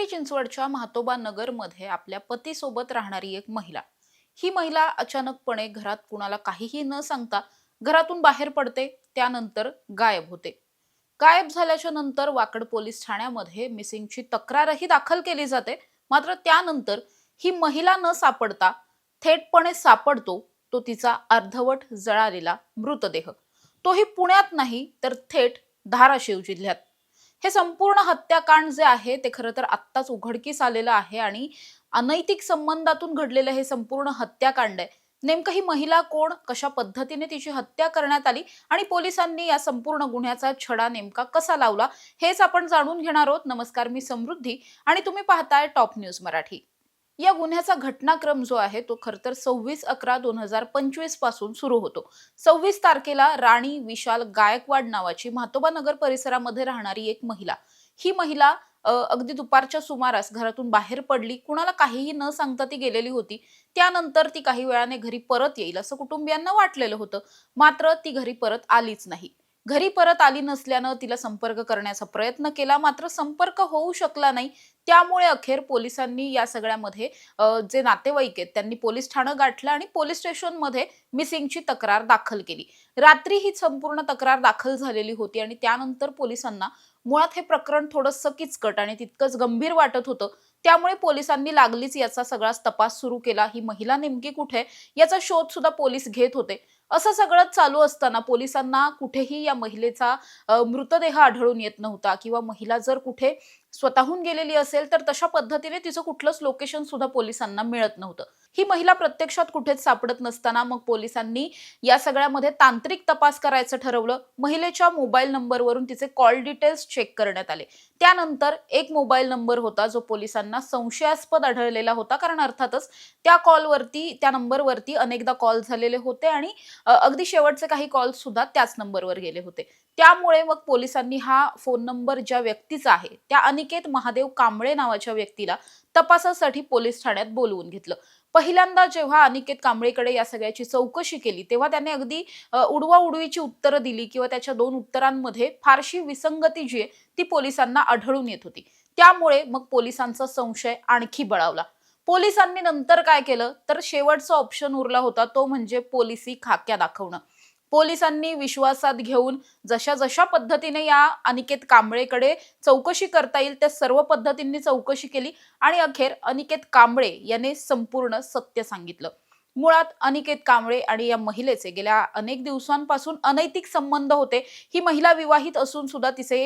पिंपरी चिंचवडच्या म्हातोबा नगरमध्ये आपल्या पतीसोबत राहणारी एक महिला. ही महिला अचानकपणे घरात कुणाला काहीही न सांगता घरातून बाहेर पडते. त्यानंतर गायब होते. गायब झाल्याच्या नंतर वाकड पोलीस ठाण्यामध्ये मिसिंगची तक्रारही दाखल केली जाते. मात्र त्यानंतर ही महिला न सापडता थेटपणे सापडतो तो तिचा अर्धवट जळालेला मृतदेह. तोही पुण्यात नाही तर थेट धाराशिव जिल्ह्यात. हे संपूर्ण हत्याकांड जे आहे ते खरं तर आत्ताच उघडकीस आलेलं आहे आणि अनैतिक संबंधातून घडलेलं हे संपूर्ण हत्याकांड आहे. नेमकं ही महिला कोण, कशा पद्धतीने तिची हत्या करण्यात आली आणि पोलिसांनी या संपूर्ण गुन्ह्याचा छडा नेमका कसा लावला, हेच आपण जाणून घेणार आहोत. नमस्कार, मी समृद्धी आणि तुम्ही पाहताय टॉप न्यूज मराठी. या गुन्ह्याचा घटनाक्रम जो आहे तो खरं तर 26/11/2025 पासून सुरू होतो. 26 तारखेला राणी विशाल गायकवाड नावाची म्हातोबा नगर परिसरामध्ये राहणारी एक महिला. ही महिला अगदी दुपारच्या सुमारास घरातून बाहेर पडली. कुणाला काहीही न सांगता ती गेलेली होती. त्यानंतर ती काही वेळाने घरी परत येईल असं कुटुंबियांना वाटलेलं होतं. मात्र ती घरी परत आलीच नाही. घरी परत आली नसल्यानं तिला संपर्क करण्याचा प्रयत्न केला, मात्र संपर्क होऊ शकला नाही. त्यामुळे अखेर पोलिसांनी या सगळ्यामध्ये जे नातेवाईक आहेत त्यांनी पोलीस ठाणं गाठलं आणि पोलीस स्टेशनमध्ये मिसिंगची तक्रार दाखल केली. रात्री ही संपूर्ण तक्रार दाखल झालेली होती आणि त्यानंतर पोलिसांना मुळात हे प्रकरण थोडंसं किचकट आणि तितकंच गंभीर वाटत होतं. त्यामुळे पोलिसांनी लागलीच याचा सगळाच तपास सुरू केला. ही महिला नेमकी कुठे याचा शोध सुद्धा पोलीस घेत होते. असं सगळं चालू असताना पोलिसांना कुठेही या महिलेचा मृतदेह आढळून येत नव्हता किंवा महिला जर कुठे स्वतःहून गेलेली असेल तर तशा पद्धतीने तिचं कुठलंच लोकेशन सुद्धा पोलिसांना मिळत नव्हतं. ही महिला प्रत्यक्षात कुठेच सापडत नसताना मग पोलिसांनी या सगळ्यामध्ये तांत्रिक तपास करायचं ठरवलं. महिलेच्या मोबाईल नंबरवरून तिचे कॉल डिटेल्स चेक करण्यात आले. त्यानंतर एक मोबाईल नंबर होता जो पोलिसांना संशयास्पद आढळलेला होता, कारण अर्थातच त्या नंबरवरती अनेकदा कॉल झालेले होते आणि अगदी शेवटचे काही कॉल सुद्धा त्याच नंबरवर गेले होते. त्यामुळे मग पोलिसांनी हा फोन नंबर ज्या व्यक्तीचा आहे त्या अनिकेत महादेव कांबळे नावाच्या व्यक्तीला तपासासाठी पोलीस ठाण्यात बोलवून घेतलं. पहिल्यांदा जेव्हा अनिकेत कांबळेकडे या सगळ्याची चौकशी केली तेव्हा त्याने अगदी उडवाउडवीची उत्तरं दिली किंवा त्याच्या दोन उत्तरांमध्ये फारशी विसंगती जी आहे ती पोलिसांना आढळून येत होती. त्यामुळे मग पोलिसांचा संशय आणखी बळावला. पोलिसांनी नंतर काय केलं तर शेवटचा ऑप्शन उरला होता तो म्हणजे पोलिसी खाक्या दाखवणं. पोलिसांनी विश्वासात घेऊन जशा जशा पद्धतीने या अनिकेत कांबळेकडे चौकशी करता येईल त्या सर्व पद्धतींनी चौकशी केली आणि अखेर अनिकेत कांबळे याने संपूर्ण सत्य सांगितलं. मुळात अनिकेत कांबळे आणि या महिलेचे गेल्या अनेक दिवसांपासून अनैतिक संबंध होते. ही महिला विवाहित असून सुद्धा तिचे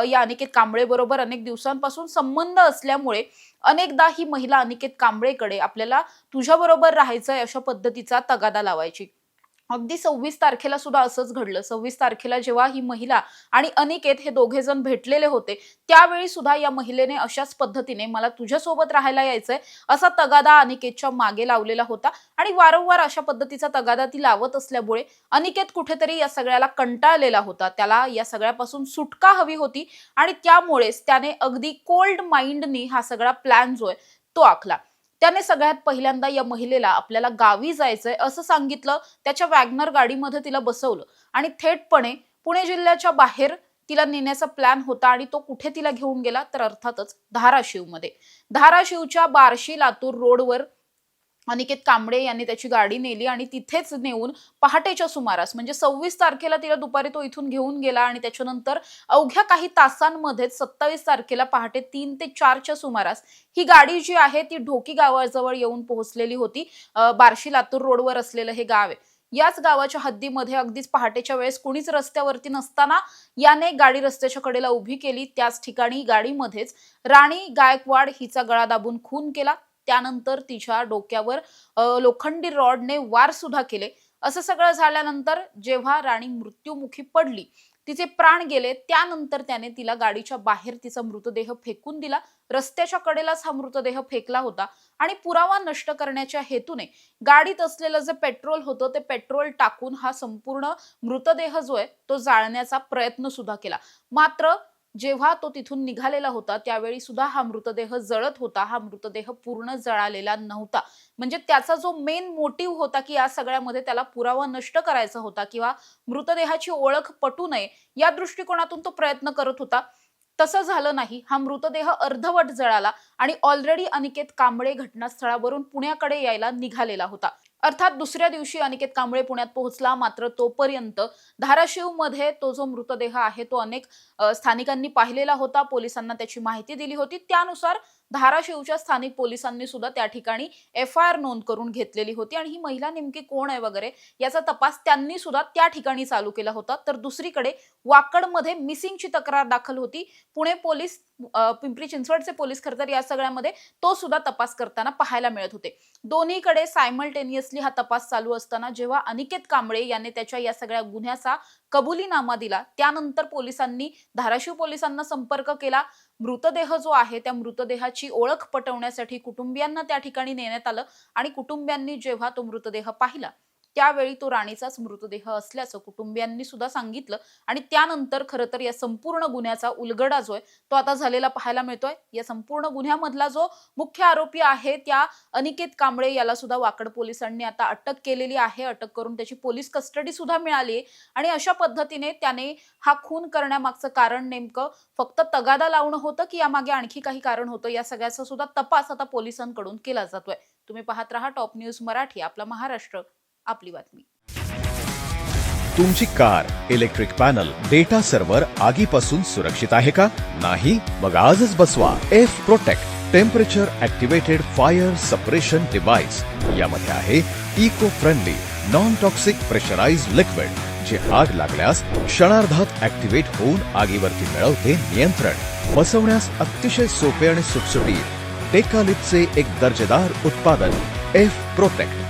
या अनिकेत कांबळे बरोबर अनेक दिवसांपासून संबंध असल्यामुळे अनेकदा ही महिला अनिकेत कांबळेकडे आपल्याला तुझ्याबरोबर राहायचंय अशा पद्धतीचा तगादा लावायची. अगदी 26 तारखेला सुद्धा असंच घडलं. 26 तारखेला जेव्हा ही महिला आणि अनिकेत हे दोघे जण भेटलेले होते, त्यावेळी सुद्धा या महिलेने अशाच पद्धतीने मला तुझ्यासोबत राहायला यायचंय असा तगादा अनिकेतच्या मागे लावलेला होता आणि वारंवार अशा पद्धतीचा तगादा ती लावत असल्यामुळे अनिकेत कुठेतरी या सगळ्याला कंटाळलेला होता. त्याला या सगळ्यापासून सुटका हवी होती आणि त्यामुळेच त्याने अगदी कोल्ड माइंडनी हा सगळा प्लॅन जो आहे तो आखला. त्याने सगळ्यात पहिल्यांदा या महिलेला आपल्याला गावी जायचंय असं सांगितलं. त्याच्या वॅगनर गाडीमध्ये तिला बसवलं आणि थेटपणे पुणे जिल्ह्याच्या बाहेर तिला नेण्याचा प्लॅन होता आणि तो कुठे तिला घेऊन गेला तर अर्थातच धाराशिवमध्ये. धाराशिवच्या बार्शी लातूर रोडवर अनिकेत कांबळे यांनी त्याची गाडी नेली आणि तिथेच नेऊन पहाटेच्या सुमारास म्हणजे 26 तारखेला तिला दुपारी तो इथून घेऊन गेला आणि त्याच्यानंतर अवघ्या काही तासांमध्येच 27 तारखेला पहाटे 3 ते 4च्या सुमारास ही गाडी जी आहे ती ढोकी गावाजवळ येऊन पोहोचलेली होती. बार्शी लातूर रोडवर असलेलं हे गाव आहे. याच गावाच्या हद्दीमध्ये अगदीच पहाटेच्या वेळेस कुणीच रस्त्यावरती नसताना याने गाडी रस्त्याच्या कडेला उभी केली. त्याच ठिकाणी गाडीमध्येच राणी गायकवाड हिचा गळा दाबून खून केला. त्यानंतर तिच्या डोक्यावर लोखंडी रॉडने वार सुद्धा केले. असं सगळं झाल्यानंतर जेव्हा राणी मृत्युमुखी पडली, तिचे प्राण गेले, त्यानंतर त्याने तिला गाडीच्या बाहेर तिचा मृतदेह फेकून दिला. रस्त्याच्या कडेलाच हा मृतदेह फेकला होता आणि पुरावा नष्ट करण्याच्या हेतूने गाडीत असलेलं जे पेट्रोल होतं ते पेट्रोल टाकून हा संपूर्ण मृतदेह जो आहे तो जाळण्याचा प्रयत्न सुद्धा केला. मात्र जेव्हा तो तिथून निघालेला होता त्यावेळी सुद्धा हा मृतदेह जळत होता. हा मृतदेह पूर्ण जळालेला नव्हता. म्हणजे त्याचा जो मेन मोटिव्ह होता की या सगळ्यामध्ये त्याला पुरावा नष्ट करायचा होता किंवा मृतदेहाची ओळख पटू नये या दृष्टिकोनातून तो प्रयत्न करत होता. तसं झालं नाही. हा मृतदेह अर्धवट जळाला आणि ऑलरेडी अनिकेत कांबळे घटनास्थळावरून पुण्याकडे यायला निघालेला होता. अर्थात दुसऱ्या दिवशी अनिकेत कांबळे पुण्यात पोहोचला, मात्र तोपर्यंत धाराशिवमध्ये तो जो मृतदेह आहे तो अनेक स्थानिकांनी पाहिलेला होता. पोलिसांना त्याची माहिती दिली होती. त्यानुसार धाराशिवच्या स्थानिक पोलिसांनी सुद्धा त्या ठिकाणी एफ-आय-आर नोंद करून घेतलेली होती आणि ही महिला नेमकी कोण आहे वगैरे याचा तपास त्यांनी सुद्धा त्या ठिकाणी चालू केला होता. तर दुसरीकडे वाकडमध्ये मिसिंगची तक्रार दाखल होती. पुणे पोलीस, पिंपरी चिंचवडचे पोलीस खरं तर या सगळ्यामध्ये तो सुद्धा तपास करताना पाहायला मिळत होते. दोन्हीकडे सायमल्टेनियसली हा तपास चालू असताना जेव्हा अनिकेत कांबळे याने त्याच्या या सगळ्या गुन्ह्याचा कबुलीनामा दिला, त्यानंतर पोलिसांनी धाराशिव पोलिसांना संपर्क केला. मृतदेह जो आहे त्या मृतदेहाची ओळख पटवण्यासाठी कुटुंबियांना त्या ठिकाणी नेण्यात आलं आणि कुटुंबियांनी जेव्हा तो मृतदेह पाहिला त्यावेळी तो राणीचाच मृतदेह असल्याचं कुटुंबियांनी सुद्धा सांगितलं आणि त्यानंतर खरं तर या संपूर्ण गुन्ह्याचा उलगडा जो आहे तो आता झालेला पाहायला मिळतोय. या संपूर्ण गुन्ह्यामधला जो मुख्य आरोपी आहे त्या अनिकेत कांबळे याला सुद्धा वाकड पोलिसांनी आता अटक केलेली आहे. अटक करून त्याची पोलीस कस्टडी सुद्धा मिळाली आहे आणि अशा पद्धतीने त्याने हा खून करण्यामागचं कारण नेमकं फक्त तगादा लावणं होतं की यामागे आणखी काही कारण होतं, या सगळ्याचा सुद्धा तपास आता पोलिसांकडून केला जातोय. तुम्ही पाहत राहा टॉप न्यूज मराठी, आपला महाराष्ट्र, आपली बातमी. तुमची car, electric panel, data server आगीपासून सुरक्षित आहे का? नाही? मग आजच बसवा F protect temperature activated fire suppression device. यामध्ये आहे eco friendly non toxic pressurised liquid जे आग लागल्यास क्षणार्धात ऍक्टिव्हेट होऊन आगीवरती मिळवते नियंत्रण. बसवण्यास अतिशय सोपे आणि सुटसुटीत टेकालिपचे एक दर्जेदार उत्पादन एफ प्रोटेक्ट.